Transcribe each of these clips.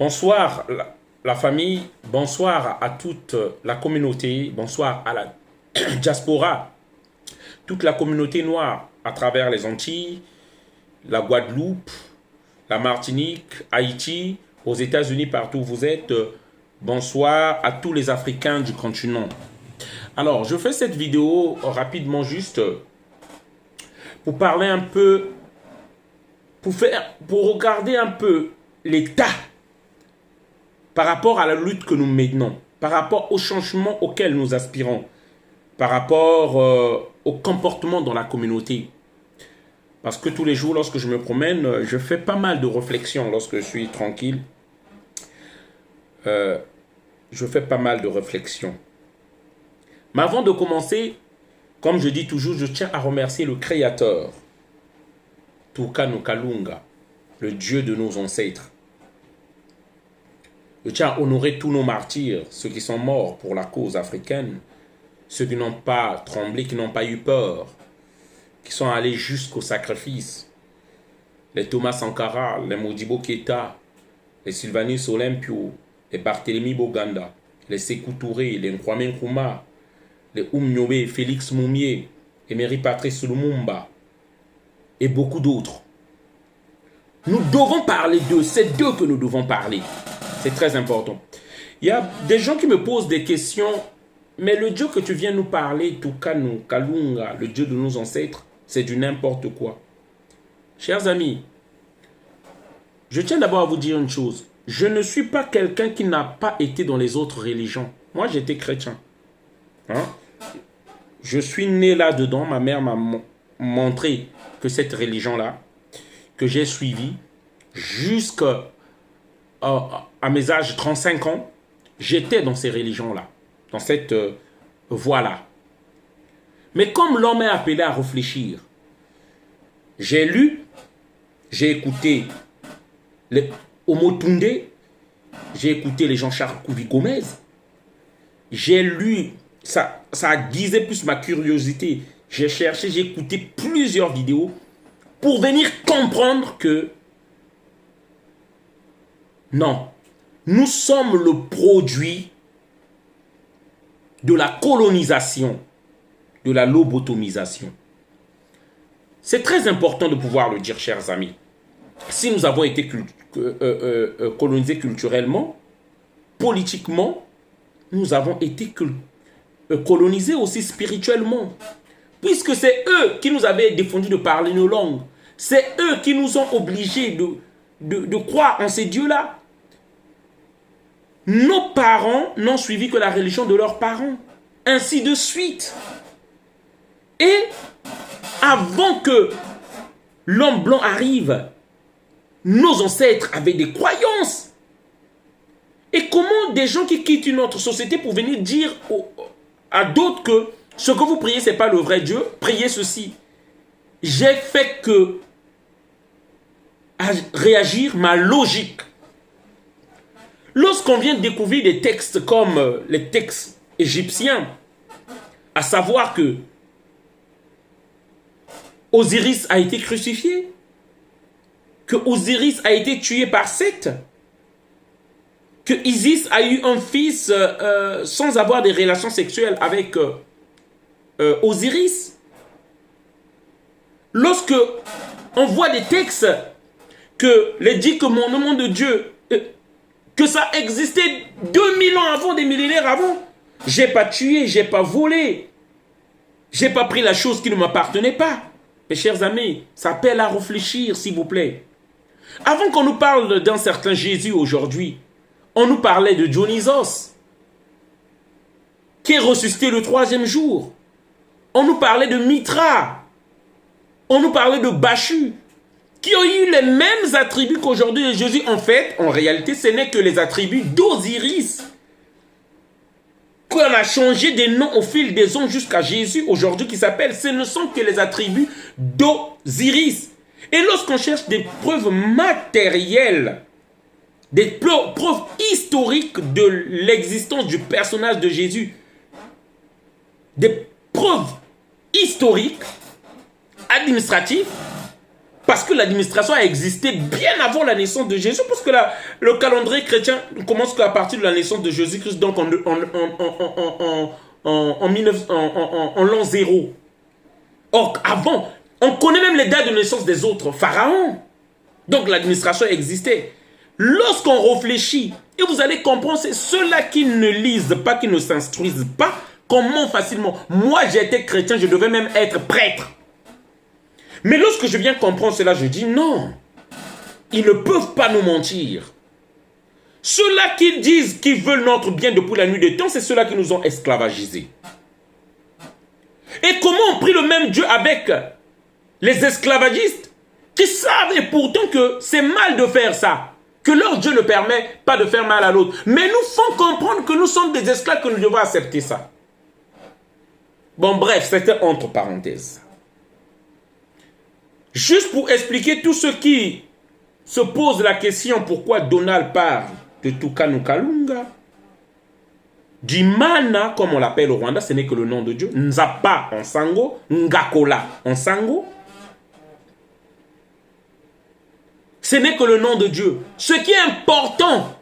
Bonsoir la famille, bonsoir à toute la communauté, bonsoir à la diaspora, toute la communauté noire à travers les Antilles, la Guadeloupe, la Martinique, Haïti, aux États-Unis, partout où vous êtes. Bonsoir à tous les Africains du continent. Alors, je fais cette vidéo rapidement juste pour parler un peu, pour regarder un peu l'état par rapport à la lutte que nous menons, par rapport au changement auquel nous aspirons, par rapport au comportement dans la communauté. Parce que tous les jours, lorsque je me promène, je fais pas mal de réflexions lorsque je suis tranquille. Je fais pas mal de réflexions. Mais avant de commencer, comme je dis toujours, je tiens à remercier le Créateur, Tukanu Kalunga, le Dieu de nos ancêtres. Je tiens à honorer tous nos martyrs, ceux qui sont morts pour la cause africaine, ceux qui n'ont pas tremblé, qui n'ont pas eu peur, qui sont allés jusqu'au sacrifice. Les Thomas Sankara, les Modibo Keïta, les Sylvanus Olympio, les Barthélemy Boganda, les Sékou Touré, les Nkwame Nkrumah, les Oumniobe, Félix Moumié, Emery Patrice Lumumba, et beaucoup d'autres. Nous devons parler d'eux, c'est d'eux que nous devons parler. C'est très important. Il y a des gens qui me posent des questions, mais le Dieu que tu viens nous parler, Tukanu Kalunga, le Dieu de nos ancêtres, c'est du n'importe quoi. Chers amis, je tiens d'abord à vous dire une chose. Je ne suis pas quelqu'un qui n'a pas été dans les autres religions. Moi, j'étais chrétien. Hein? Je suis né là-dedans. Ma mère m'a montré que cette religion-là, que j'ai suivie jusqu'à mes âges 35 ans, j'étais dans ces religions-là, dans cette voie-là. Mais comme l'homme est appelé à réfléchir, j'ai lu, j'ai écouté les Omotunde, j'ai écouté les Jean-Charles Kouvi-Gomez, j'ai lu, ça a aiguisé plus ma curiosité, j'ai cherché, j'ai écouté plusieurs vidéos pour venir comprendre que non, nous sommes le produit de la colonisation, de la lobotomisation. C'est très important de pouvoir le dire, chers amis. Si nous avons été colonisés culturellement, politiquement, nous avons été colonisés aussi spirituellement. Puisque c'est eux qui nous avaient défendu de parler nos langues. C'est eux qui nous ont obligés de croire en ces dieux-là. Nos parents n'ont suivi que la religion de leurs parents. Ainsi de suite. Et avant que l'homme blanc arrive, nos ancêtres avaient des croyances. Et comment des gens qui quittent une autre société pour venir dire à d'autres que ce que vous priez, ce n'est pas le vrai Dieu, priez ceci. J'ai fait que réagir ma logique. Lorsqu'on vient de découvrir des textes comme les textes égyptiens, à savoir que Osiris a été crucifié, que Osiris a été tué par Seth, que Isis a eu un fils sans avoir des relations sexuelles avec Osiris. Lorsque on voit des textes que les dix commandements de Dieu, que ça existait 2000 ans avant, des millénaires avant. J'ai pas tué, j'ai pas volé. J'ai pas pris la chose qui ne m'appartenait pas. Mes chers amis, ça appelle à réfléchir, s'il vous plaît. Avant qu'on nous parle d'un certain Jésus aujourd'hui, on nous parlait de Dionysos, qui est ressuscité le 3e jour. On nous parlait de Mitra. On nous parlait de Bachu, qui ont eu les mêmes attributs qu'aujourd'hui Jésus. En fait, en réalité, ce n'est que les attributs d'Osiris. Qu'on a changé des noms au fil des ans jusqu'à Jésus aujourd'hui qui s'appelle. Ce ne sont que les attributs d'Osiris. Et lorsqu'on cherche des preuves matérielles, des preuves historiques de l'existence du personnage de Jésus, des preuves historiques, administratives, Parce que l'administration a existé bien avant la naissance de Jésus, parce que le calendrier chrétien commence qu'à partir de la naissance de Jésus-Christ, donc en l'an 0. Or, avant, on connaît même les dates de naissance des autres pharaons. Donc l'administration existait. Lorsqu'on réfléchit, et vous allez comprendre, c'est ceux-là qui ne lisent pas, qui ne s'instruisent pas, comment facilement. Moi, j'ai été chrétien, je devais même être prêtre. Mais lorsque je viens comprendre cela, je dis non. Ils ne peuvent pas nous mentir. Ceux-là qui disent qu'ils veulent notre bien depuis la nuit des temps, c'est ceux-là qui nous ont esclavagisés. Et comment on prie le même Dieu avec les esclavagistes qui savent et pourtant que c'est mal de faire ça, que leur Dieu ne permet pas de faire mal à l'autre. Mais nous font comprendre que nous sommes des esclaves, que nous devons accepter ça. Bon, bref, c'était entre parenthèses. Juste pour expliquer tous ceux qui se posent la question pourquoi Donald parle de Tucano Kalunga, Dimana, comme on l'appelle au Rwanda, ce n'est que le nom de Dieu. Nzapa en Sango, Ngakola en Sango. Ce n'est que le nom de Dieu. Ce qui est important,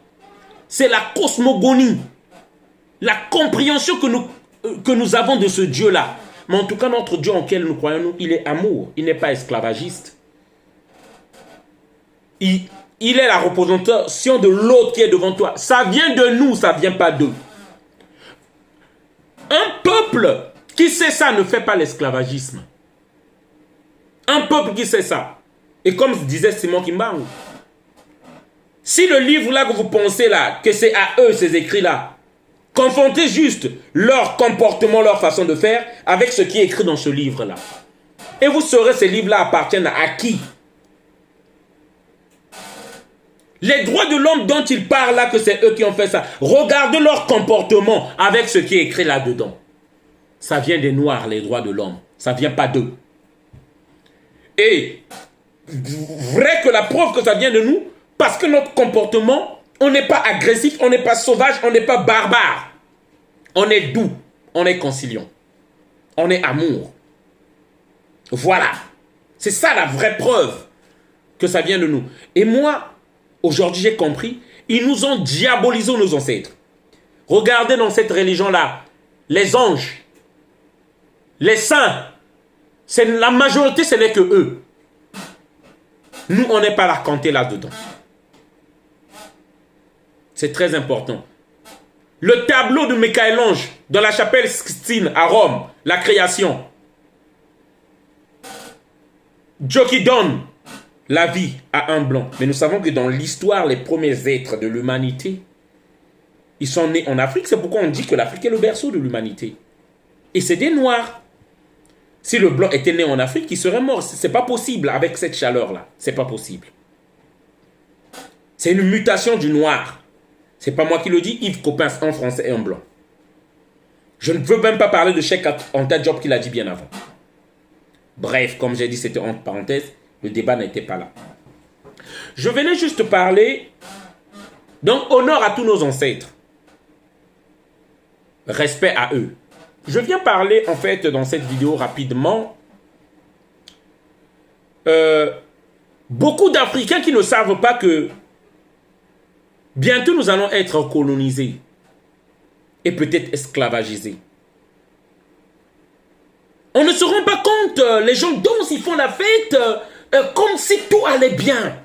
c'est la cosmogonie, la compréhension que nous avons de ce Dieu-là. Mais en tout cas, notre Dieu en lequel nous croyons, il est amour. Il n'est pas esclavagiste. Il est la représentation de l'autre qui est devant toi. Ça vient de nous, ça ne vient pas d'eux. Un peuple qui sait ça ne fait pas l'esclavagisme. Un peuple qui sait ça. Et comme disait Simon Kimbangu, si le livre là que vous pensez là, que c'est à eux ces écrits-là, confrontez juste leur comportement, leur façon de faire avec ce qui est écrit dans ce livre-là. Et vous saurez ces livres-là appartiennent à qui? Les droits de l'homme dont ils parlent là, que c'est eux qui ont fait ça. Regardez leur comportement avec ce qui est écrit là-dedans. Ça vient des Noirs, les droits de l'homme. Ça ne vient pas d'eux. Et vrai que la preuve que ça vient de nous, parce que notre comportement, on n'est pas agressif, on n'est pas sauvage, on n'est pas barbare. On est doux, on est conciliant. On est amour. Voilà. C'est ça la vraie preuve que ça vient de nous. Et moi, aujourd'hui, j'ai compris, ils nous ont diabolisé, nos ancêtres. Regardez dans cette religion-là, les anges, les saints, la majorité, ce n'est que eux. Nous, on n'est pas là compter là-dedans. C'est très important. Le tableau de Michel-Ange dans la chapelle Sixtine à Rome, la création. Dieu qui donne la vie à un blanc. Mais nous savons que dans l'histoire, les premiers êtres de l'humanité, ils sont nés en Afrique. C'est pourquoi on dit que l'Afrique est le berceau de l'humanité. Et c'est des Noirs. Si le blanc était né en Afrique, il serait mort. Ce n'est pas possible avec cette chaleur-là. Ce n'est pas possible. C'est une mutation du noir. Ce n'est pas moi qui le dis, Yves Coppens, un français et un blanc. Je ne veux même pas parler de Cheikh Anta Diop qui l'a dit bien avant. Bref, comme j'ai dit, c'était entre parenthèses. Le débat n'était pas là. Je venais juste parler, donc honneur à tous nos ancêtres. Respect à eux. Je viens parler en fait dans cette vidéo rapidement. Beaucoup d'Africains qui ne savent pas que bientôt nous allons être colonisés et peut-être esclavagisés. On ne se rend pas compte, les gens dansent, ils font la fête comme si tout allait bien.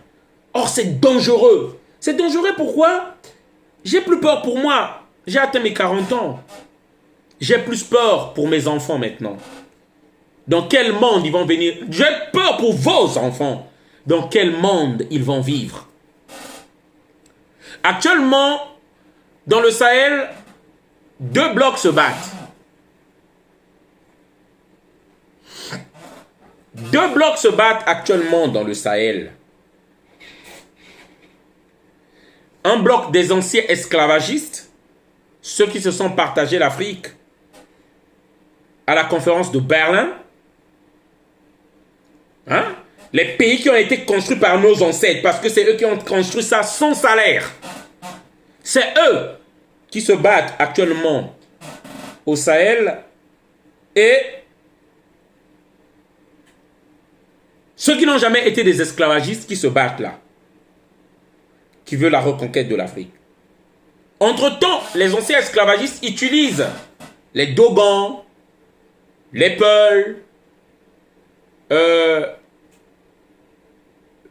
Or c'est dangereux. C'est dangereux pourquoi? J'ai plus peur pour moi. J'ai atteint mes 40 ans. J'ai plus peur pour mes enfants maintenant. Dans quel monde ils vont venir? J'ai peur pour vos enfants. Dans quel monde ils vont vivre? Actuellement, dans le Sahel, 2 blocs se battent. 2 blocs se battent actuellement dans le Sahel. Un bloc des anciens esclavagistes, ceux qui se sont partagés l'Afrique à la conférence de Berlin. Hein? Les pays qui ont été construits par nos ancêtres, parce que c'est eux qui ont construit ça sans salaire. C'est eux qui se battent actuellement au Sahel et Ceux qui n'ont jamais été des esclavagistes qui se battent là, qui veulent la reconquête de l'Afrique. Entre-temps, les anciens esclavagistes utilisent les Dogons, les Peuls,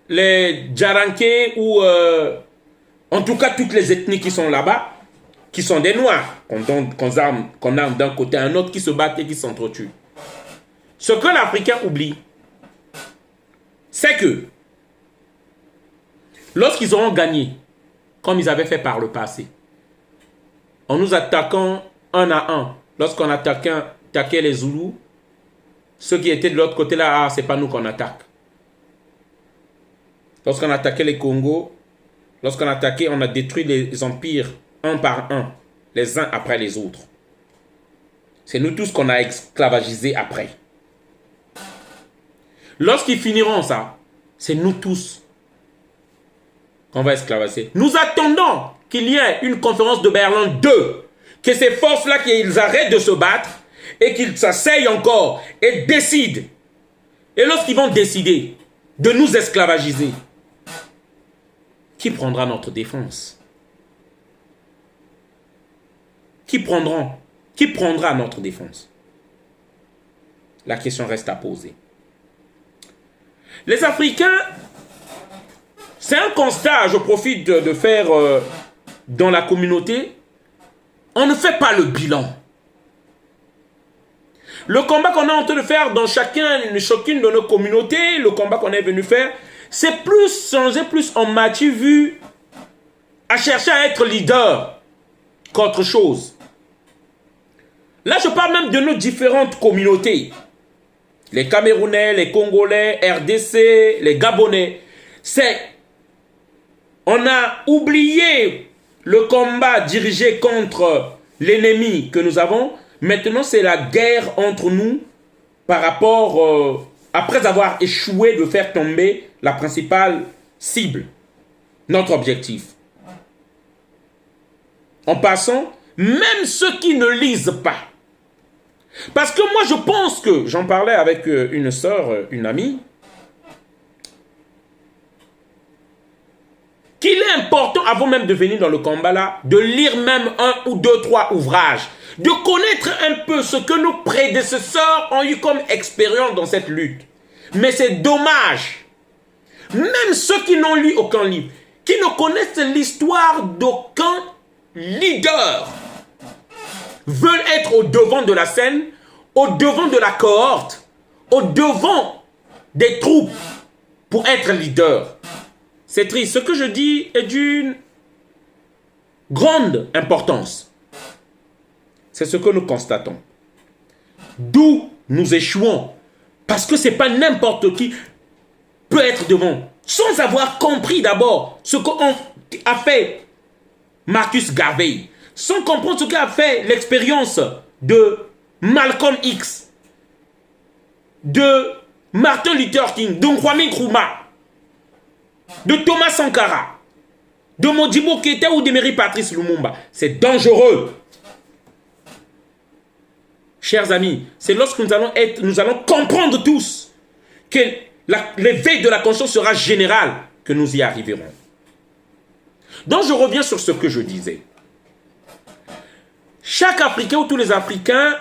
les Djaranké ou en tout cas toutes les ethnies qui sont là-bas, qui sont des Noirs, qu'on arme d'un côté à un autre, qui se battent et qui s'entretuent. Ce que l'Africain oublie, c'est que lorsqu'ils auront gagné, comme ils avaient fait par le passé, en nous attaquant un à un, lorsqu'on attaquait les Zoulous, ceux qui étaient de l'autre côté là, ah, c'est pas nous qu'on attaque. Lorsqu'on attaquait les Congos, lorsqu'on attaquait, on a détruit les empires un par un, les uns après les autres. C'est nous tous qu'on a esclavagisés après. Lorsqu'ils finiront ça, c'est nous tous qu'on va esclavager. Nous attendons qu'il y ait une conférence de Berlin 2, que ces forces-là, qu'ils arrêtent de se battre et qu'ils s'asseyent encore et décident. Et lorsqu'ils vont décider de nous esclavagiser, qui prendra notre défense? Qui prendra notre défense? La question reste à poser. Les Africains, c'est un constat, je profite de faire dans la communauté, on ne fait pas le bilan. Le combat qu'on est en train de faire dans chacune de nos communautés, le combat qu'on est venu faire, c'est plus changer plus en matière vue à chercher à être leader qu'autre chose. Là, je parle même de nos différentes communautés. Les Camerounais, les Congolais, RDC, les Gabonais. On a oublié le combat dirigé contre l'ennemi que nous avons. Maintenant, c'est la guerre entre nous par rapport, après avoir échoué de faire tomber la principale cible, notre objectif. En passant, même ceux qui ne lisent pas. Parce que moi, je pense que, j'en parlais avec une sœur, une amie, qu'il est important, avant même de venir dans le combat là, de lire même 1 ou 2, 3 ouvrages, de connaître un peu ce que nos prédécesseurs ont eu comme expérience dans cette lutte. Mais c'est dommage. Même ceux qui n'ont lu aucun livre, qui ne connaissent l'histoire d'aucun leader, veulent être au devant de la scène, au devant de la cohorte, au devant des troupes pour être leader. C'est triste. Ce que je dis est d'une grande importance. C'est ce que nous constatons. D'où nous échouons. Parce que ce n'est pas n'importe qui peut être devant. Sans avoir compris d'abord ce qu'a fait Marcus Garvey. Sans comprendre ce qu'a fait l'expérience de Malcolm X, de Martin Luther King, de Kwame Nkrumah, de Thomas Sankara, de Modibo Keïta ou d'Emery Patrice Lumumba. C'est dangereux. Chers amis, c'est lorsque nous allons comprendre tous que l'éveil de la conscience sera général que nous y arriverons. Donc je reviens sur ce que je disais. Chaque Africain ou tous les Africains,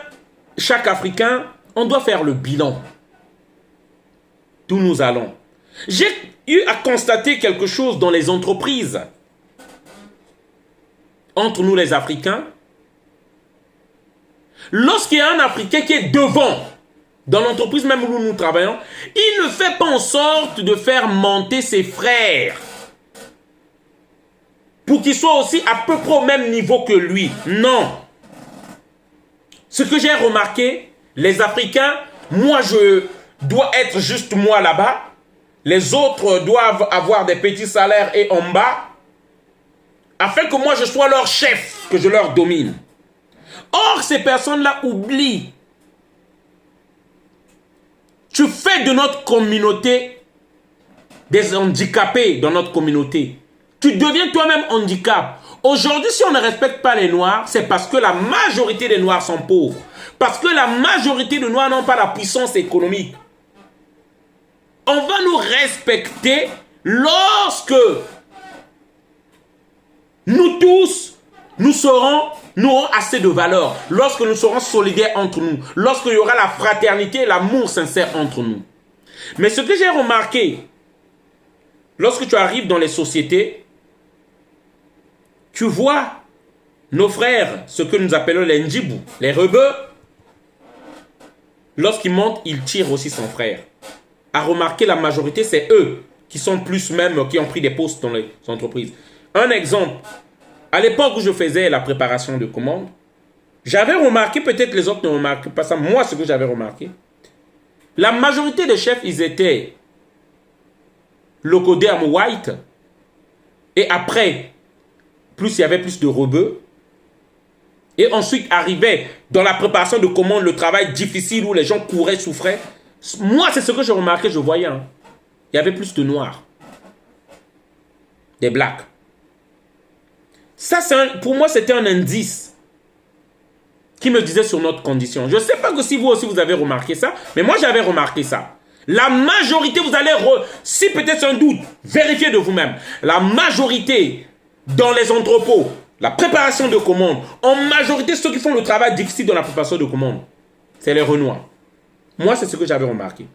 chaque Africain, on doit faire le bilan. D'où nous allons. J'ai eu à constater quelque chose dans les entreprises. Entre nous les Africains, lorsqu'il y a un Africain qui est devant, dans l'entreprise même où nous travaillons, il ne fait pas en sorte de faire monter ses frères pour qu'ils soient aussi à peu près au même niveau que lui. Non. Ce que j'ai remarqué, les Africains, moi je dois être juste moi là-bas, les autres doivent avoir des petits salaires et en bas, afin que moi je sois leur chef, que je leur domine. Or, ces personnes-là oublient. Tu fais de notre communauté des handicapés dans notre communauté. Tu deviens toi-même handicap. Aujourd'hui, si on ne respecte pas les Noirs, c'est parce que la majorité des Noirs sont pauvres. Parce que la majorité des Noirs n'ont pas la puissance économique. On va nous respecter lorsque nous tous, nous aurons assez de valeur. Lorsque nous serons solidaires entre nous. Lorsqu'il y aura la fraternité et l'amour sincère entre nous. Mais ce que j'ai remarqué, lorsque tu arrives dans les sociétés, tu vois nos frères, ce que nous appelons les Ndjibou, les rebeux, lorsqu'ils montent, ils tirent aussi son frère. À remarquer, la majorité, c'est eux qui sont plus même, qui ont pris des postes dans les entreprises. Un exemple, à l'époque où je faisais la préparation de commandes, j'avais remarqué, peut-être les autres ne remarquent pas ça, moi ce que j'avais remarqué, la majorité des chefs, ils étaient locodermes white, et après, plus il y avait plus de rebeux, et ensuite arrivait dans la préparation de commandes le travail difficile où les gens couraient, souffraient. Moi, c'est ce que je remarquais, je voyais. Hein. Il y avait plus de noirs. Des blacks. Ça, pour moi, c'était un indice qui me disait sur notre condition. Je ne sais pas que si vous aussi, vous avez remarqué ça, mais moi, j'avais remarqué ça. La majorité, vous allez... Si peut-être c'est un doute, vérifiez de vous-même. La majorité dans les entrepôts, la préparation de commandes, en majorité, ceux qui font le travail difficile dans la préparation de commandes, c'est les Renois. Moi, c'est ce que j'avais remarqué.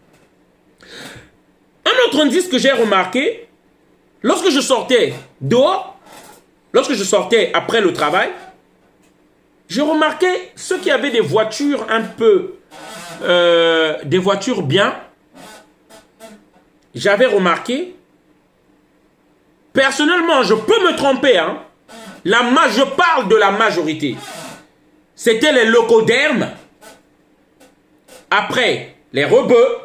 Un autre indice que j'ai remarqué, lorsque je sortais dehors, lorsque je sortais après le travail, je remarquais ceux qui avaient des voitures un peu, des voitures bien. J'avais remarqué, personnellement, je peux me tromper, hein, je parle de la majorité. C'était les locodermes. Après, les rebeux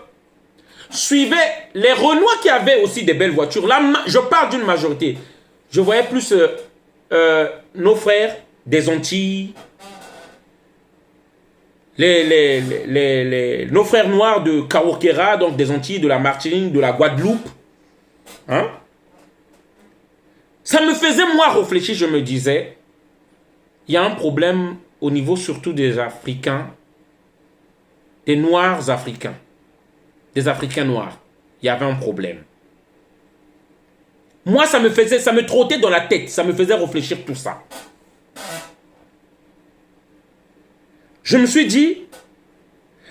suivaient les Renois qui avaient aussi des belles voitures. Là, je parle d'une majorité. Je voyais plus nos frères des Antilles, nos frères noirs de Kaourkera, donc des Antilles, de la Martinique, de la Guadeloupe. Hein? Ça me faisait, moi, réfléchir. Je me disais, il y a un problème au niveau surtout des Africains, des Noirs africains, des Africains noirs. Il y avait un problème. Moi, ça me trottait dans la tête, ça me faisait réfléchir tout ça. Je me suis dit,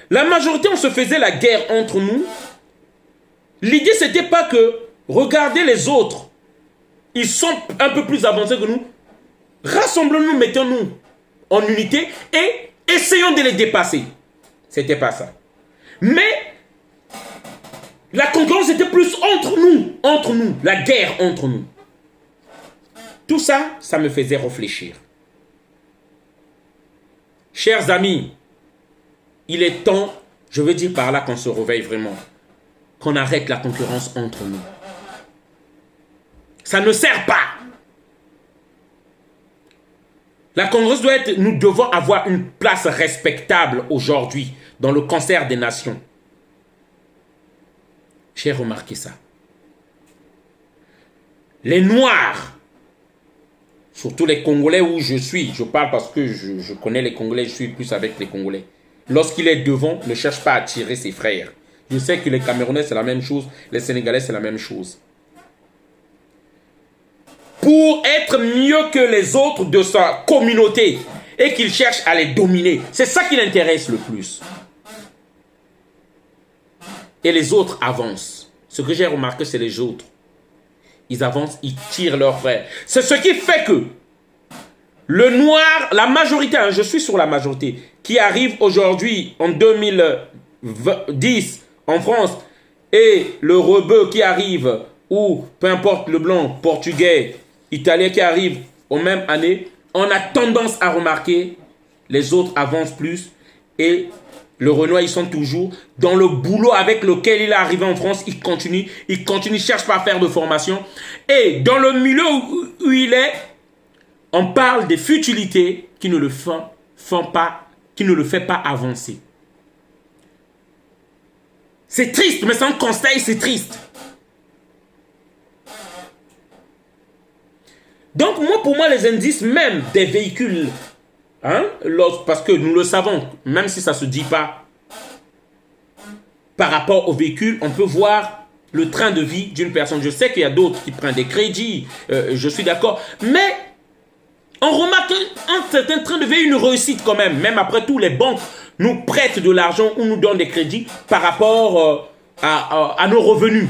la majorité, on se faisait la guerre entre nous. L'idée, c'était pas que, regardez les autres, ils sont un peu plus avancés que nous. Rassemblons-nous, mettons-nous en unité et essayons de les dépasser. C'était pas ça. Mais la concurrence était plus entre nous, la guerre entre nous. Tout ça, ça me faisait réfléchir. Chers amis, il est temps, je veux dire par là qu'on se réveille vraiment, qu'on arrête la concurrence entre nous. Ça ne sert pas. La concurrence doit être, nous devons avoir une place respectable aujourd'hui dans le concert des nations. J'ai remarqué ça. Les Noirs, surtout les Congolais où je suis, je parle parce que je connais les Congolais, je suis plus avec les Congolais. Lorsqu'il est devant, ne cherche pas à tirer ses frères. Je sais que les Camerounais, c'est la même chose, les Sénégalais, c'est la même chose. Pour être mieux que les autres de sa communauté et qu'il cherche à les dominer. C'est ça qui l'intéresse le plus. Et les autres avancent. Ce que j'ai remarqué, c'est les autres. Ils avancent, ils tirent leurs frères. C'est ce qui fait que le noir, la majorité, hein, je suis sur la majorité, qui arrive aujourd'hui en 2010 en France, et le rebeu qui arrive, ou peu importe le blanc, portugais, italien qui arrive aux mêmes années, on a tendance à remarquer les autres avancent plus et le Renoir, ils sont toujours dans le boulot avec lequel il est arrivé en France. Il continue, ne cherche pas à faire de formation. Et dans le milieu où il est, on parle des futilités qui ne le font pas, qui ne le fait pas avancer. C'est triste, mais c'est un constat et c'est triste. Donc, pour moi, les indices même des véhicules, hein, parce que nous le savons, même si ça ne se dit pas, par rapport aux véhicules, on peut voir le train de vie d'une personne. Je sais qu'il y a d'autres qui prennent des crédits, je suis d'accord, mais on remarque un certain train de vie, une réussite quand même. Même après tout, les banques nous prêtent de l'argent ou nous donnent des crédits par rapport à nos revenus.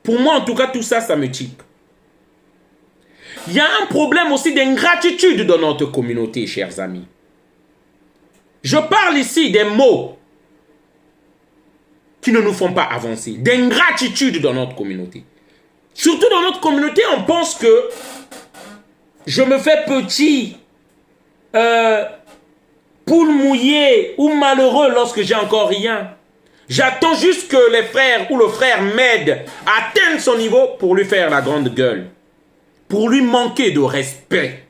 Pour moi, en tout cas, tout ça, ça me tique. Il y a un problème aussi d'ingratitude dans notre communauté, chers amis. Je parle ici des mots qui ne nous font pas avancer, d'ingratitude dans notre communauté. Surtout dans notre communauté, on pense que je me fais petit, poule mouillée ou malheureux lorsque j'ai encore rien. J'attends juste que les frères ou le frère m'aide à atteindre son niveau pour lui faire la grande gueule. Pour lui manquer de respect.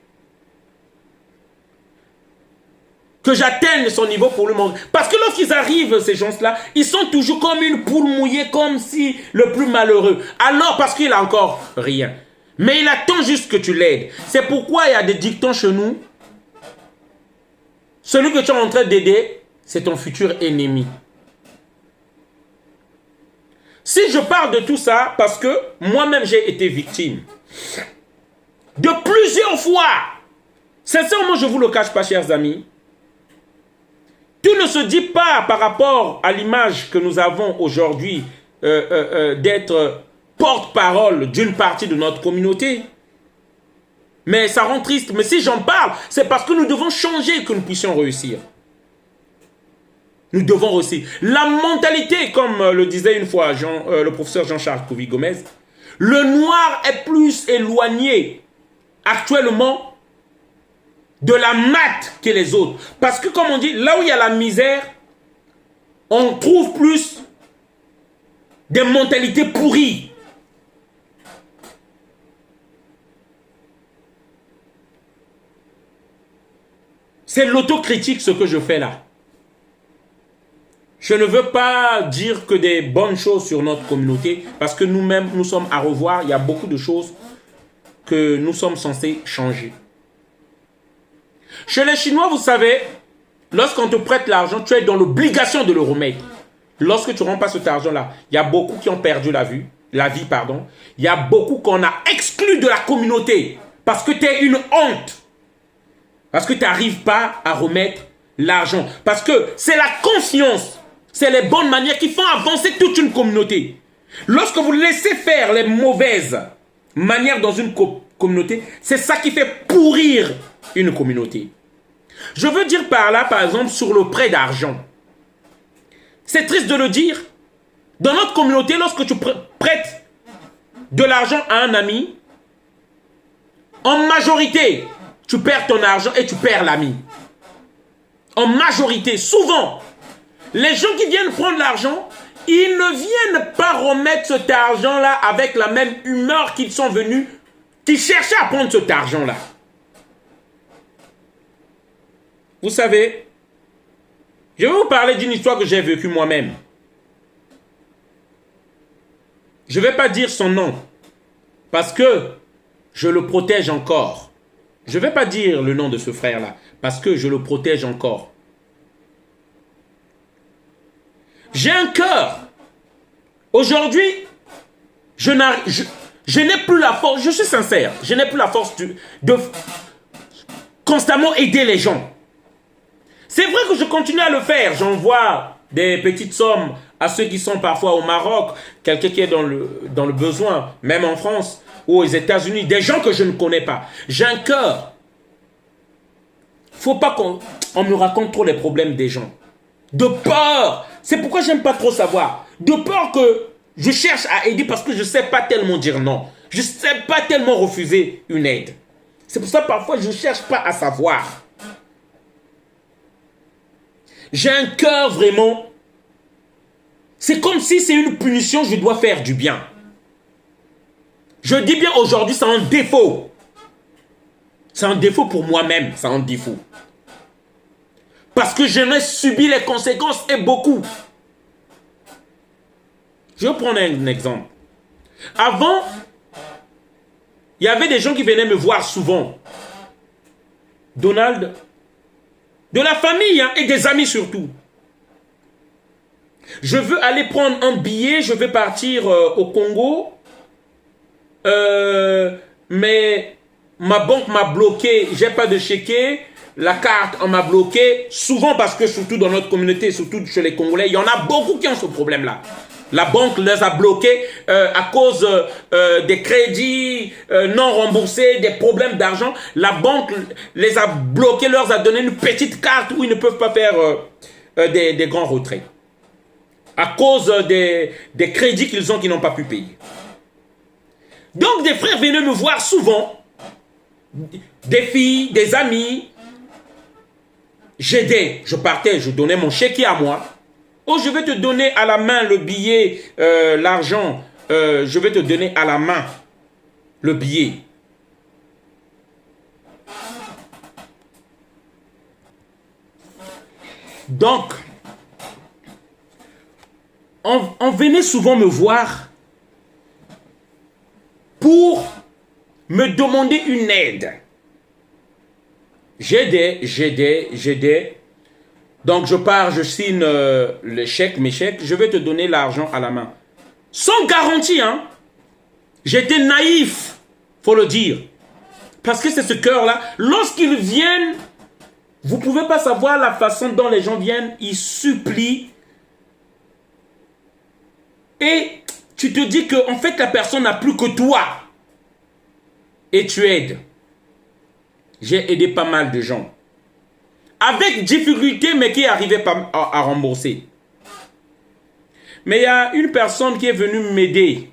Que j'atteigne son niveau pour lui manquer. Parce que lorsqu'ils arrivent, ces gens-là, ils sont toujours comme une poule mouillée, comme si le plus malheureux. Alors parce qu'il a encore rien. Mais il attend juste que tu l'aides. C'est pourquoi il y a des dictons chez nous. Celui que tu es en train d'aider, c'est ton futur ennemi. Si je parle de tout ça, parce que moi-même j'ai été victime de plusieurs fois. Sincèrement, je ne vous le cache pas, chers amis. Tout ne se dit pas par rapport à l'image que nous avons aujourd'hui d'être porte-parole d'une partie de notre communauté. Mais ça rend triste. Mais si j'en parle, c'est parce que nous devons changer que nous puissions réussir. Nous devons réussir. La mentalité, comme le disait une fois le professeur Jean-Charles Couvi-Gomez, le noir est plus éloigné actuellement de la mat que les autres. Parce que comme on dit, là où il y a la misère, on trouve plus des mentalités pourries. C'est l'autocritique ce que je fais là. Je ne veux pas dire que des bonnes choses sur notre communauté, parce que nous-mêmes, nous sommes à revoir. Il y a beaucoup de choses que nous sommes censés changer. Chez les Chinois, vous savez, lorsqu'on te prête l'argent, tu es dans l'obligation de le remettre. Lorsque tu ne rends pas cet argent-là, il y a beaucoup qui ont perdu la vie. Il y a beaucoup qu'on a exclus de la communauté parce que tu es une honte. Parce que tu n'arrives pas à remettre l'argent. Parce que c'est la conscience, c'est les bonnes manières qui font avancer toute une communauté. Lorsque vous laissez faire les mauvaises manières dans une communauté, c'est ça qui fait pourrir une communauté. Je veux dire par là, par exemple, sur le prêt d'argent. C'est triste de le dire. Dans notre communauté, lorsque tu prêtes de l'argent à un ami, en majorité, tu perds ton argent et tu perds l'ami. En majorité, souvent, les gens qui viennent prendre l'argent, ils ne viennent pas remettre cet argent-là avec la même humeur qu'ils sont venus, qu'ils cherchaient à prendre cet argent-là. Vous savez, je vais vous parler d'une histoire que j'ai vécue moi-même. Je ne vais pas dire son nom, parce que je le protège encore. Je ne vais pas dire le nom de ce frère-là, parce que je le protège encore. J'ai un cœur. Aujourd'hui, je n'ai plus la force, je suis sincère, je n'ai plus la force de constamment aider les gens. C'est vrai que je continue à le faire. J'envoie des petites sommes à ceux qui sont parfois au Maroc, quelqu'un qui est dans le besoin, même en France ou aux États-Unis, des gens que je ne connais pas. J'ai un cœur. Il ne faut pas qu'on me raconte trop les problèmes des gens. De peur. C'est pourquoi j'aime pas trop savoir. De peur que je cherche à aider parce que je ne sais pas tellement dire non. Je ne sais pas tellement refuser une aide. C'est pour ça que parfois je ne cherche pas à savoir. J'ai un cœur vraiment. C'est comme si c'est une punition, je dois faire du bien. Je dis bien aujourd'hui, c'est un défaut. C'est un défaut pour moi-même, c'est un défaut. Parce que j'en ai subi les conséquences et beaucoup. Je vais prendre un exemple. Avant, il y avait des gens qui venaient me voir souvent. Donald, de la famille hein, et des amis surtout. Je veux aller prendre un billet, je vais partir au Congo, mais ma banque m'a bloqué, j'ai pas de chéquier, la carte on m'a bloqué, souvent parce que surtout dans notre communauté, surtout chez les Congolais, il y en a beaucoup qui ont ce problème-là. La banque les a bloqués à cause des crédits non remboursés, des problèmes d'argent. La banque les a bloqués, leur a donné une petite carte où ils ne peuvent pas faire des grands retraits. À cause des crédits qu'ils ont qu'ils n'ont pas pu payer. Donc des frères venaient me voir souvent, des filles, des amis. J'aidais, je partais, je donnais mon chéquier à moi. Oh, je vais te donner à la main le billet, l'argent. Je vais te donner à la main le billet. Donc, on venait souvent me voir pour me demander une aide. J'aidais. Donc je pars, je signe le chèque, mes chèques, je vais te donner l'argent à la main. Sans garantie, hein. J'étais naïf, faut le dire. Parce que c'est ce cœur-là. Lorsqu'ils viennent, vous ne pouvez pas savoir la façon dont les gens viennent, ils supplient. Et tu te dis que en fait la personne n'a plus que toi. Et tu aides. J'ai aidé pas mal de gens. Avec difficulté, mais qui n'arrivait pas à rembourser. Mais il y a une personne qui est venue m'aider.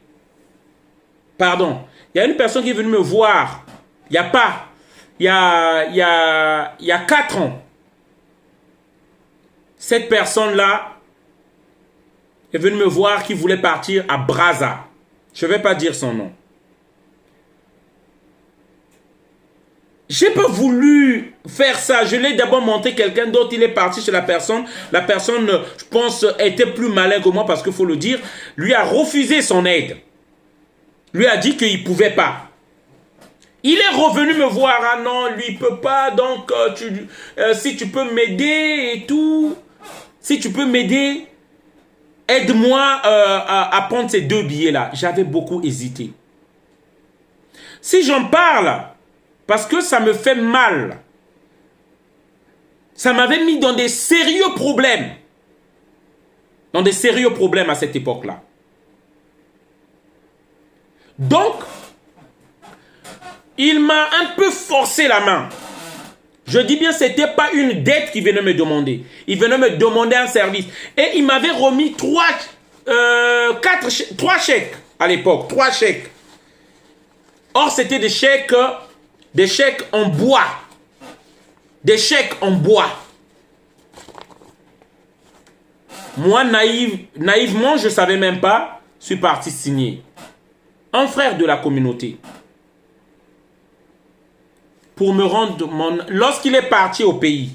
Pardon. Il y a une personne qui est venue me voir. Il y a 4 ans. Cette personne-là est venue me voir qui voulait partir à Brazza. Je ne vais pas dire son nom. J'ai pas voulu faire ça. Je l'ai d'abord montré quelqu'un d'autre. Il est parti chez la personne. La personne, je pense, était plus malin que moi parce qu'il faut le dire. Lui a refusé son aide. Lui a dit qu'il ne pouvait pas. Il est revenu me voir. Ah non, lui, il ne peut pas. Donc, si tu peux m'aider et tout. Si tu peux m'aider, aide-moi à prendre ces 2 billets-là. J'avais beaucoup hésité. Si j'en parle, parce que ça me fait mal. Ça m'avait mis dans des sérieux problèmes. Dans des sérieux problèmes à cette époque-là. Donc, il m'a un peu forcé la main. Je dis bien, ce n'était pas une dette qu'il venait me demander. Il venait me demander un service. Et il m'avait remis 3 chèques à l'époque. 3 chèques. Or, c'était des chèques en bois. Des chèques en bois. Moi, naïvement, je ne savais même pas, je suis parti signer. Un frère de la communauté. Pour me rendre lorsqu'il est parti au pays,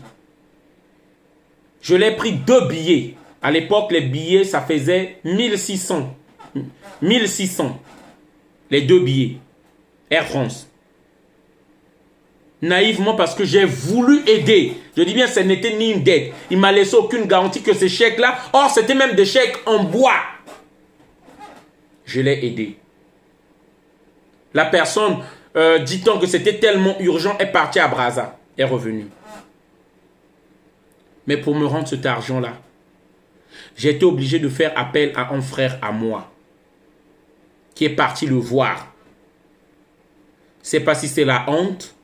je l'ai pris 2 billets. À l'époque, les billets, ça faisait 1600. 1600. Les 2 billets. Air France. Naïvement parce que j'ai voulu aider. Je dis bien, ce n'était ni une dette. Il ne m'a laissé aucune garantie que ces chèques-là, or c'était même des chèques en bois. Je l'ai aidé. La personne, dit-on que c'était tellement urgent, est partie à Brazza, est revenue. Mais pour me rendre cet argent-là, j'ai été obligé de faire appel à un frère à moi, qui est parti le voir. Je ne sais pas si c'est la honte,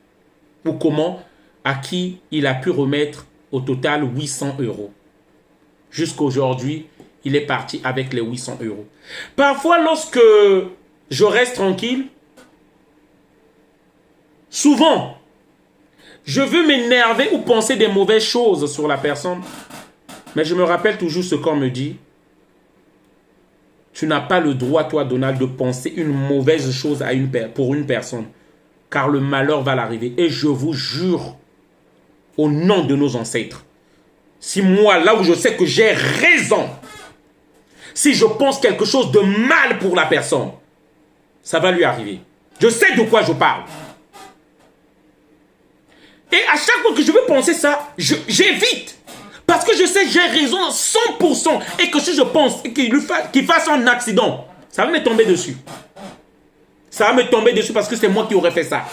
ou comment, à qui il a pu remettre au total 800 €. Jusqu'aujourd'hui, il est parti avec les 800 €. Parfois, lorsque je reste tranquille, souvent, je veux m'énerver ou penser des mauvaises choses sur la personne. Mais je me rappelle toujours ce qu'on me dit. Tu n'as pas le droit, toi, Donald, de penser une mauvaise chose pour une personne. Car le malheur va l'arriver. Et je vous jure, au nom de nos ancêtres, si moi, là où je sais que j'ai raison, si je pense quelque chose de mal pour la personne, ça va lui arriver. Je sais de quoi je parle. Et à chaque fois que je veux penser ça, j'évite. Parce que je sais que j'ai raison à 100% et que si je pense qu'il fasse un accident, ça va me tomber dessus. Ça va me tomber dessus parce que c'est moi qui aurais fait ça.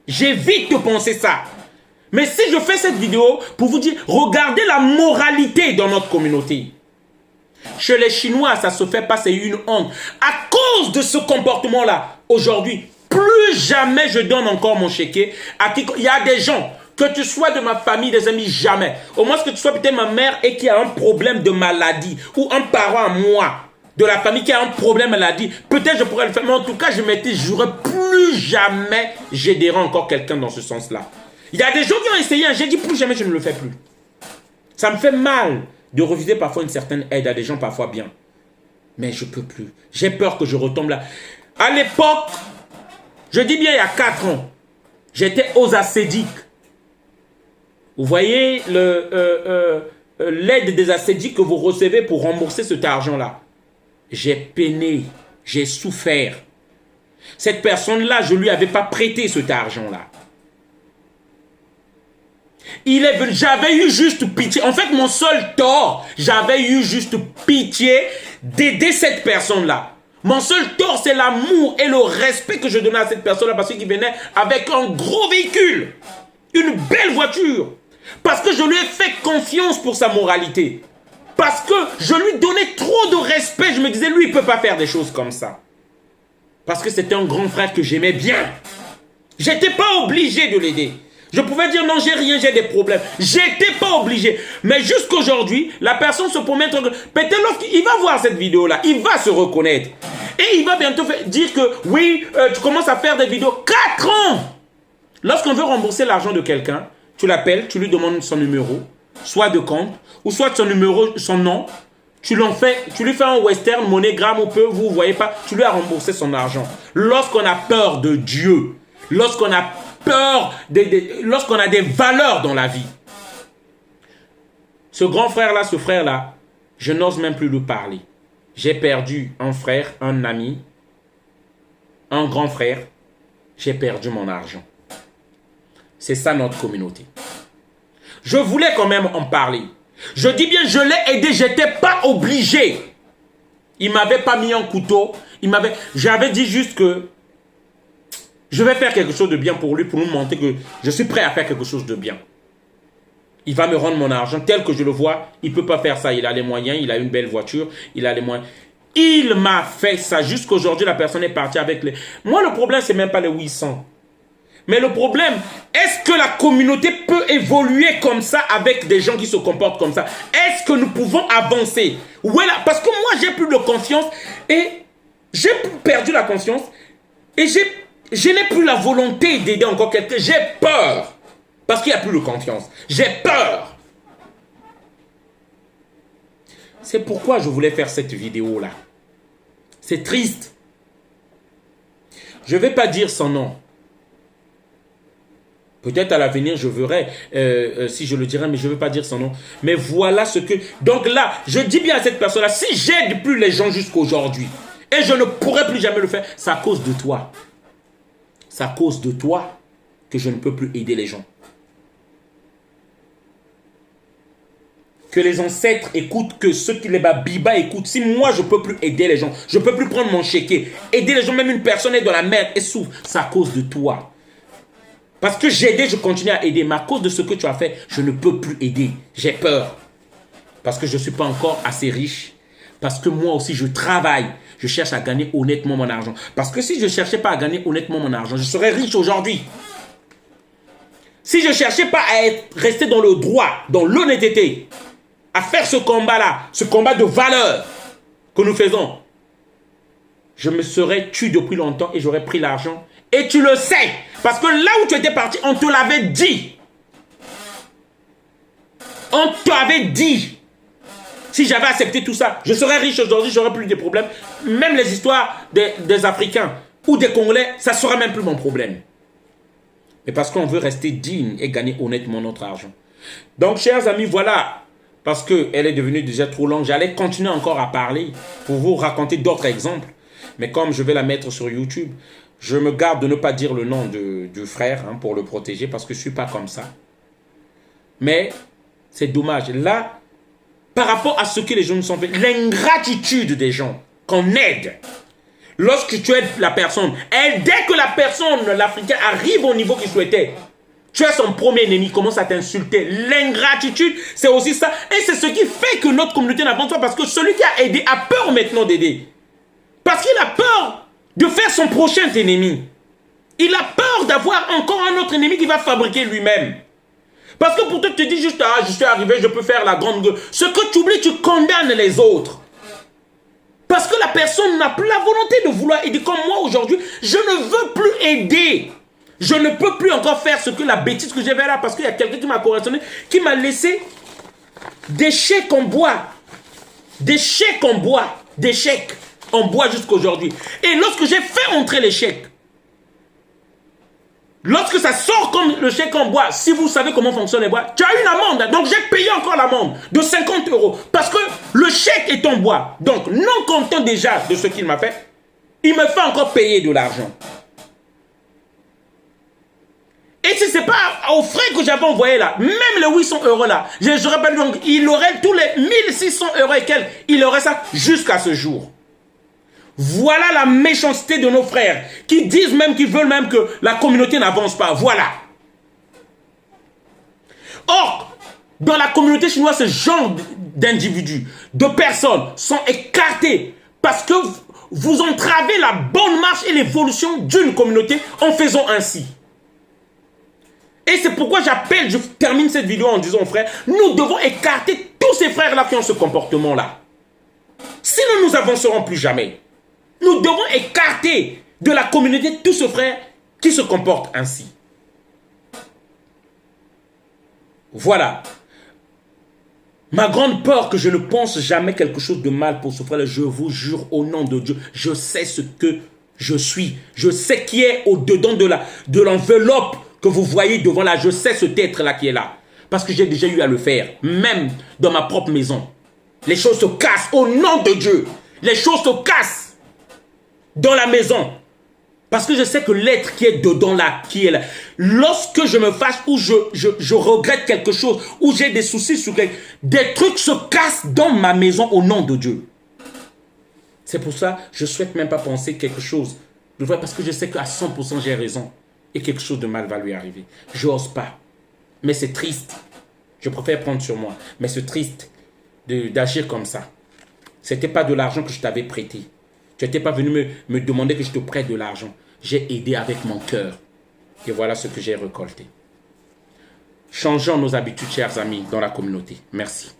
J'évite de penser ça. Mais si je fais cette vidéo pour vous dire, regardez la moralité dans notre communauté. Chez les Chinois, ça se fait pas, c'est une honte. À cause de ce comportement-là, aujourd'hui, plus jamais je donne encore mon chéquier à qui. Il y a des gens, que tu sois de ma famille, des amis, jamais. Au moins que tu sois peut-être ma mère et qui a un problème de maladie, ou un parent à moi, de la famille qui a un problème de maladie, peut-être je pourrais le faire, mais en tout cas, je m'étais juré, plus jamais j'aiderai encore quelqu'un dans ce sens-là. Il y a des gens qui ont essayé, j'ai dit plus jamais je ne le fais plus. Ça me fait mal de refuser parfois une certaine aide à des gens parfois bien. Mais je ne peux plus. J'ai peur que je retombe là. À l'époque, je dis bien il y a 4 ans, j'étais aux ascédiques. Vous voyez l'aide des ascédiques que vous recevez pour rembourser cet argent-là. J'ai peiné, j'ai souffert. Cette personne-là, je ne lui avais pas prêté cet argent-là. J'avais eu juste pitié. En fait, mon seul tort, j'avais eu juste pitié d'aider cette personne-là. Mon seul tort, c'est l'amour et le respect que je donnais à cette personne-là parce qu'il venait avec un gros véhicule, une belle voiture. Parce que je lui ai fait confiance pour sa moralité. Parce que je lui donnais trop de respect. Je me disais, lui, il ne peut pas faire des choses comme ça. Parce que c'était un grand frère que j'aimais bien. Je n'étais pas obligé de l'aider. Je pouvais dire non, j'ai rien, j'ai des problèmes. J'étais pas obligé. Mais jusqu'aujourd'hui, la personne se promène. Peut-être lorsqu'il va voir cette vidéo-là, il va se reconnaître. Et il va bientôt dire que oui, tu commences à faire des vidéos. 4 ans! Lorsqu'on veut rembourser l'argent de quelqu'un, tu l'appelles, tu lui demandes son numéro, soit de compte, ou soit son numéro, son nom. Tu lui fais un western, MoneyGram ou peu, vous ne voyez pas, tu lui as remboursé son argent. Lorsqu'on a peur de Dieu, lorsqu'on a peur, lorsqu'on a des valeurs dans la vie. Ce grand frère-là, ce frère-là, je n'ose même plus lui parler. J'ai perdu un frère, un ami, un grand frère. J'ai perdu mon argent. C'est ça notre communauté. Je voulais quand même en parler. Je dis bien, je l'ai aidé, je n'étais pas obligé. Il ne m'avait pas mis un couteau. J'avais dit juste que je vais faire quelque chose de bien pour lui, pour nous montrer que je suis prêt à faire quelque chose de bien. Il va me rendre mon argent tel que je le vois. Il ne peut pas faire ça. Il a les moyens, il a une belle voiture, il a les moyens. Il m'a fait ça. Jusqu'aujourd'hui, la personne est partie avec les... Moi, le problème, ce n'est même pas les 800. Mais le problème, est-ce que la communauté peut évoluer comme ça avec des gens qui se comportent comme ça? Est-ce que nous pouvons avancer? Voilà, parce que moi, j'ai plus de confiance et j'ai perdu la confiance et je n'ai plus la volonté d'aider encore quelqu'un. J'ai peur parce qu'il n'y a plus de confiance. J'ai peur. C'est pourquoi je voulais faire cette vidéo-là. C'est triste. Je ne vais pas dire son nom. Peut-être à l'avenir, je verrai si je le dirai, mais je ne veux pas dire son nom. Mais voilà ce que... Donc là, je dis bien à cette personne-là, si j'aide plus les gens jusqu'aujourd'hui, et je ne pourrai plus jamais le faire, c'est à cause de toi. C'est à cause de toi que je ne peux plus aider les gens. Que les ancêtres écoutent, que ceux qui les babibas écoutent. Si moi, je ne peux plus aider les gens, je ne peux plus prendre mon chéquier, aider les gens, même une personne est dans la merde et souffre, c'est à cause de toi. Parce que j'ai aidé, je continue à aider. Mais à cause de ce que tu as fait, je ne peux plus aider. J'ai peur. Parce que je ne suis pas encore assez riche. Parce que moi aussi, je travaille. Je cherche à gagner honnêtement mon argent. Parce que si je ne cherchais pas à gagner honnêtement mon argent, je serais riche aujourd'hui. Si je ne cherchais pas à rester dans le droit, dans l'honnêteté, à faire ce combat-là, ce combat de valeur que nous faisons, je me serais tué depuis longtemps et j'aurais pris l'argent. Et tu le sais. Parce que là où tu étais parti, on te l'avait dit. On t'avait dit. Si j'avais accepté tout ça, je serais riche aujourd'hui, j'aurais plus de problèmes. Même les histoires des Africains ou des Congolais, ça ne sera même plus mon problème. Mais parce qu'on veut rester digne et gagner honnêtement notre argent. Donc, chers amis, voilà. Parce qu'elle est devenue déjà trop longue, j'allais continuer encore à parler pour vous raconter d'autres exemples. Mais comme je vais la mettre sur YouTube, je me garde de ne pas dire le nom du frère pour le protéger parce que je ne suis pas comme ça. Mais c'est dommage. Là, par rapport à ce que les gens nous ont fait, l'ingratitude des gens qu'on aide, lorsque tu aides la personne, et dès que la personne, l'Africain, arrive au niveau qu'il souhaitait, tu es son premier ennemi, commence à t'insulter. L'ingratitude, c'est aussi ça. Et c'est ce qui fait que notre communauté n'avance pas, parce que celui qui a aidé a peur maintenant d'aider. Parce qu'il a peur de faire son prochain ennemi. Il a peur d'avoir encore un autre ennemi qu'il va fabriquer lui-même. Parce que pour toi, tu te dis juste, ah, je suis arrivé, je peux faire la grande gueule. Ce que tu oublies, tu condamnes les autres. Parce que la personne n'a plus la volonté de vouloir aider. Comme moi aujourd'hui, je ne veux plus aider. Je ne peux plus encore faire ce que la bêtise que j'ai fait là. Parce qu'il y a quelqu'un qui m'a correctionné, qui m'a laissé des chèques en bois. Des chèques en bois. Des chèques en bois jusqu'à aujourd'hui. Et lorsque j'ai fait entrer les chèques, lorsque ça sort comme le chèque en bois, si vous savez comment fonctionne les bois, tu as une amende. Donc j'ai payé encore l'amende de 50 € parce que le chèque est en bois. Donc non content déjà de ce qu'il m'a fait, il me fait encore payer de l'argent. Et si ce n'est pas aux frais que j'avais envoyé là, même les 800 € là, j'aurais pas donc il aurait tous les 1600 € et quelques, il aurait ça jusqu'à ce jour. Voilà la méchanceté de nos frères qui disent même qu'ils veulent même que la communauté n'avance pas. Voilà. Or, dans la communauté chinoise, ce genre d'individus, de personnes sont écartés parce que vous entravez la bonne marche et l'évolution d'une communauté en faisant ainsi. Et c'est pourquoi j'appelle, je termine cette vidéo en disant, frère, nous devons écarter tous ces frères-là qui ont ce comportement-là. Sinon, nous n'avancerons plus jamais. Nous devons écarter de la communauté tous ces frères qui se comportent ainsi. Voilà. Ma grande peur, que je ne pense jamais quelque chose de mal pour ce frère, je vous jure au nom de Dieu, je sais ce que je suis. Je sais qui est au-dedans de l'enveloppe que vous voyez devant là. Je sais cet être-là qui est là. Parce que j'ai déjà eu à le faire, même dans ma propre maison. Les choses se cassent au nom de Dieu. Les choses se cassent dans la maison. Parce que je sais que l'être qui est dedans là, qui est là, lorsque je me fâche ou je regrette quelque chose, ou j'ai des soucis sur quelque chose, des trucs se cassent dans ma maison au nom de Dieu. C'est pour ça que je ne souhaite même pas penser quelque chose de vrai, parce que je sais qu'à 100% j'ai raison et quelque chose de mal va lui arriver. Je n'ose pas. Mais c'est triste. Je préfère prendre sur moi. Mais c'est triste d'agir comme ça. Ce n'était pas de l'argent que je t'avais prêté. Tu n'étais pas venu me demander que je te prête de l'argent. J'ai aidé avec mon cœur. Et voilà ce que j'ai récolté. Changeons nos habitudes, chers amis, dans la communauté. Merci.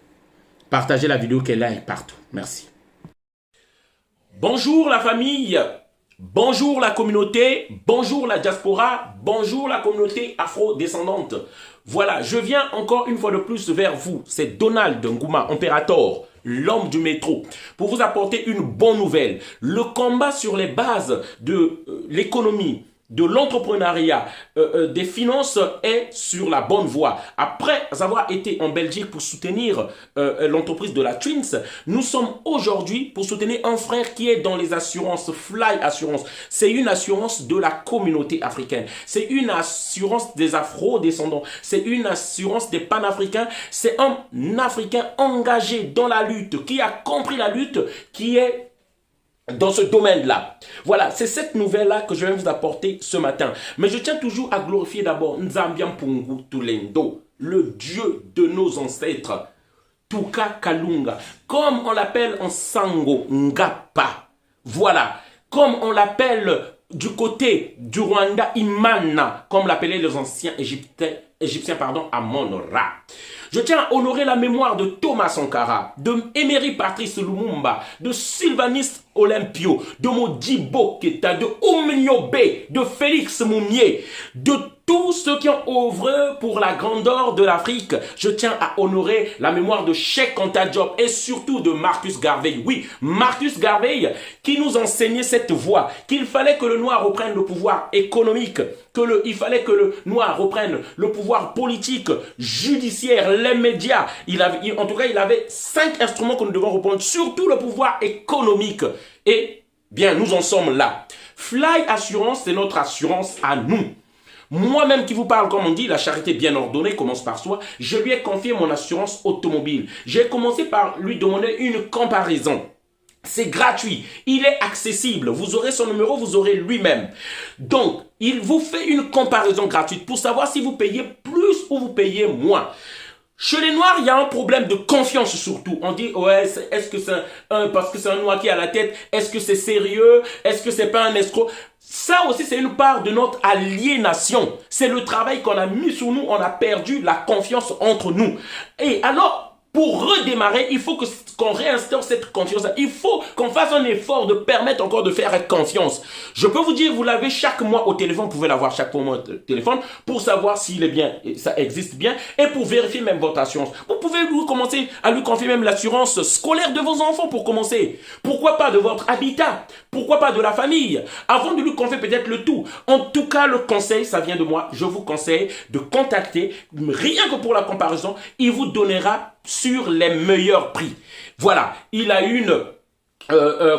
Partagez la vidéo qui est là et partout. Merci. Bonjour la famille. Bonjour la communauté. Bonjour la diaspora. Bonjour la communauté afro-descendante. Voilà, je viens encore une fois de plus vers vous. C'est Donald Ngouma, Imperator, l'homme du métro, pour vous apporter une bonne nouvelle. Le combat sur les bases de l'économie, de l'entrepreneuriat, des finances est sur la bonne voie. Après avoir été en Belgique pour soutenir l'entreprise de la Twins, nous sommes aujourd'hui pour soutenir un frère qui est dans les assurances, Fly Assurance. C'est une assurance de la communauté africaine. C'est une assurance des afro-descendants. C'est une assurance des panafricains. C'est un Africain engagé dans la lutte, qui a compris la lutte, qui est dans ce domaine-là. Voilà, c'est cette nouvelle-là que je vais vous apporter ce matin. Mais je tiens toujours à glorifier d'abord Nzambian Pungu Tulendo, le Dieu de nos ancêtres, Tuka Kalunga, comme on l'appelle en Sango Ngapa. Voilà, comme on l'appelle du côté du Rwanda Imana, comme l'appelaient les anciens Égyptiens, Amon-Ra. Je tiens à honorer la mémoire de Thomas Sankara, de Emery Patrice Lumumba, de Sylvanus Olympio, de Modibo Keita, de Oumniobe, de Félix Moumier, de tous ceux qui ont œuvré pour la grandeur de l'Afrique. Je tiens à honorer la mémoire de Cheikh Anta Diop et surtout de Marcus Garvey. Oui, Marcus Garvey qui nous enseignait cette voie, qu'il fallait que le noir reprenne le pouvoir économique, il fallait que le noir reprenne le pouvoir politique, judiciaire, les médias. En tout cas, il avait 5 instruments que nous devons reprendre, surtout le pouvoir économique. Et bien, nous en sommes là. Fly Assurance, c'est notre assurance à nous. Moi-même qui vous parle, comme on dit, la charité bien ordonnée commence par soi. Je lui ai confié mon assurance automobile. J'ai commencé par lui demander une comparaison. C'est gratuit, il est accessible, vous aurez son numéro, vous aurez lui-même. Donc, il vous fait une comparaison gratuite pour savoir si vous payez plus ou vous payez moins. Chez les Noirs, il y a un problème de confiance surtout. On dit, ouais, est-ce que c'est parce que c'est un Noir qui a la tête, est-ce que c'est sérieux, est-ce que c'est pas un escroc? Ça aussi, c'est une part de notre aliénation. C'est le travail qu'on a mis sur nous, on a perdu la confiance entre nous. Et alors, pour redémarrer, il faut qu'on réinstaure cette confiance. Il faut qu'on fasse un effort de permettre encore de faire confiance. Je peux vous dire, vous l'avez chaque mois au téléphone, vous pouvez l'avoir chaque mois au téléphone pour savoir s'il est bien, ça existe bien, et pour vérifier même votre assurance. Vous pouvez commencer à lui confier même l'assurance scolaire de vos enfants pour commencer. Pourquoi pas de votre habitat? Pourquoi pas de la famille? Avant de lui confier peut-être le tout. En tout cas, le conseil, ça vient de moi. Je vous conseille de contacter, rien que pour la comparaison, il vous donnera sur les meilleurs prix. Voilà, il a une,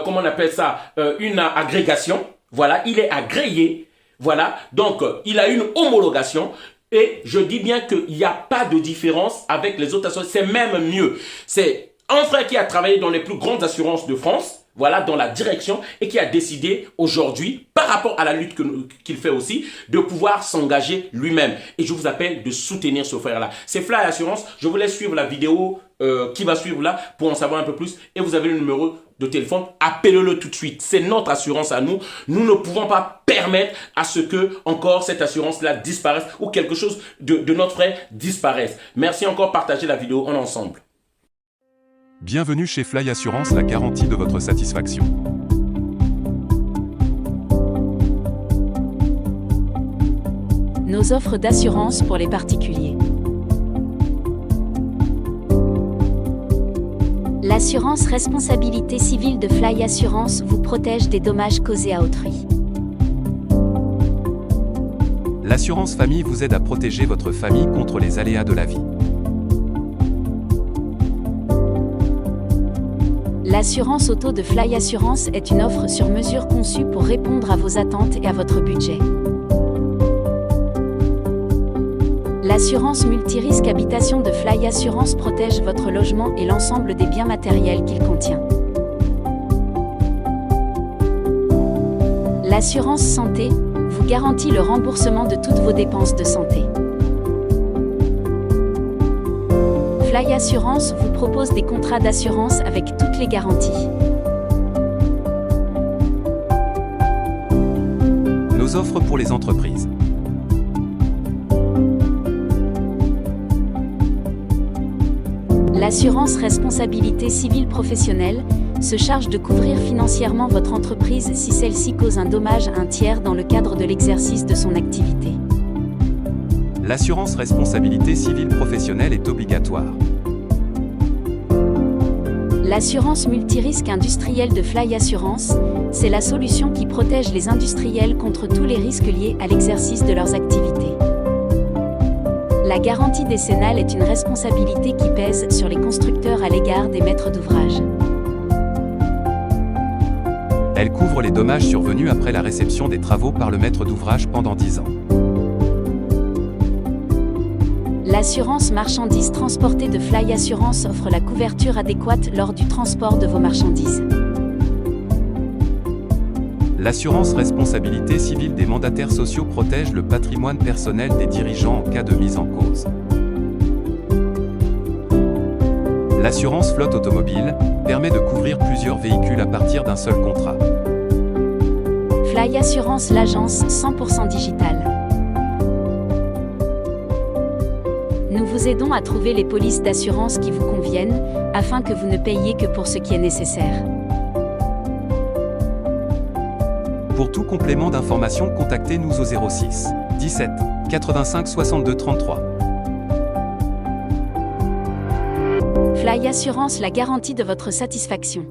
comment on appelle ça, une agrégation. Voilà, il est agréé. Voilà, donc il a une homologation. Et je dis bien qu'il n'y a pas de différence avec les autres assurances. C'est même mieux. C'est un frère qui a travaillé dans les plus grandes assurances de France. Voilà, dans la direction, et qui a décidé aujourd'hui, par rapport à la lutte qu'il fait aussi, de pouvoir s'engager lui-même. Et je vous appelle de soutenir ce frère-là. C'est Fly Assurance. Je vous laisse suivre la vidéo qui va suivre là pour en savoir un peu plus. Et vous avez le numéro de téléphone. Appelez-le tout de suite. C'est notre assurance à nous. Nous ne pouvons pas permettre à ce que encore cette assurance-là disparaisse ou quelque chose de notre frère disparaisse. Merci encore. Partagez la vidéo ensemble. Bienvenue chez Fly Assurance, la garantie de votre satisfaction. Nos offres d'assurance pour les particuliers. L'assurance responsabilité civile de Fly Assurance vous protège des dommages causés à autrui. L'assurance famille vous aide à protéger votre famille contre les aléas de la vie. L'assurance auto de Fly Assurance est une offre sur mesure conçue pour répondre à vos attentes et à votre budget. L'assurance multirisque habitation de Fly Assurance protège votre logement et l'ensemble des biens matériels qu'il contient. L'assurance santé vous garantit le remboursement de toutes vos dépenses de santé. Fly Assurance vous propose des contrats d'assurance avec toutes les garanties. Nos offres pour les entreprises. L'assurance responsabilité civile professionnelle se charge de couvrir financièrement votre entreprise si celle-ci cause un dommage à un tiers dans le cadre de l'exercice de son activité. L'assurance responsabilité civile professionnelle est obligatoire. L'assurance multirisque industrielle de Fly Assurance, c'est la solution qui protège les industriels contre tous les risques liés à l'exercice de leurs activités. La garantie décennale est une responsabilité qui pèse sur les constructeurs à l'égard des maîtres d'ouvrage. Elle couvre les dommages survenus après la réception des travaux par le maître d'ouvrage pendant 10 ans. L'assurance marchandises transportée de Fly Assurance offre la couverture adéquate lors du transport de vos marchandises. L'assurance responsabilité civile des mandataires sociaux protège le patrimoine personnel des dirigeants en cas de mise en cause. L'assurance flotte automobile permet de couvrir plusieurs véhicules à partir d'un seul contrat. Fly Assurance, l'agence 100% digitale. Nous vous aidons à trouver les polices d'assurance qui vous conviennent, afin que vous ne payiez que pour ce qui est nécessaire. Pour tout complément d'information, contactez-nous au 06 17 85 62 33. Fly Assurance, la garantie de votre satisfaction.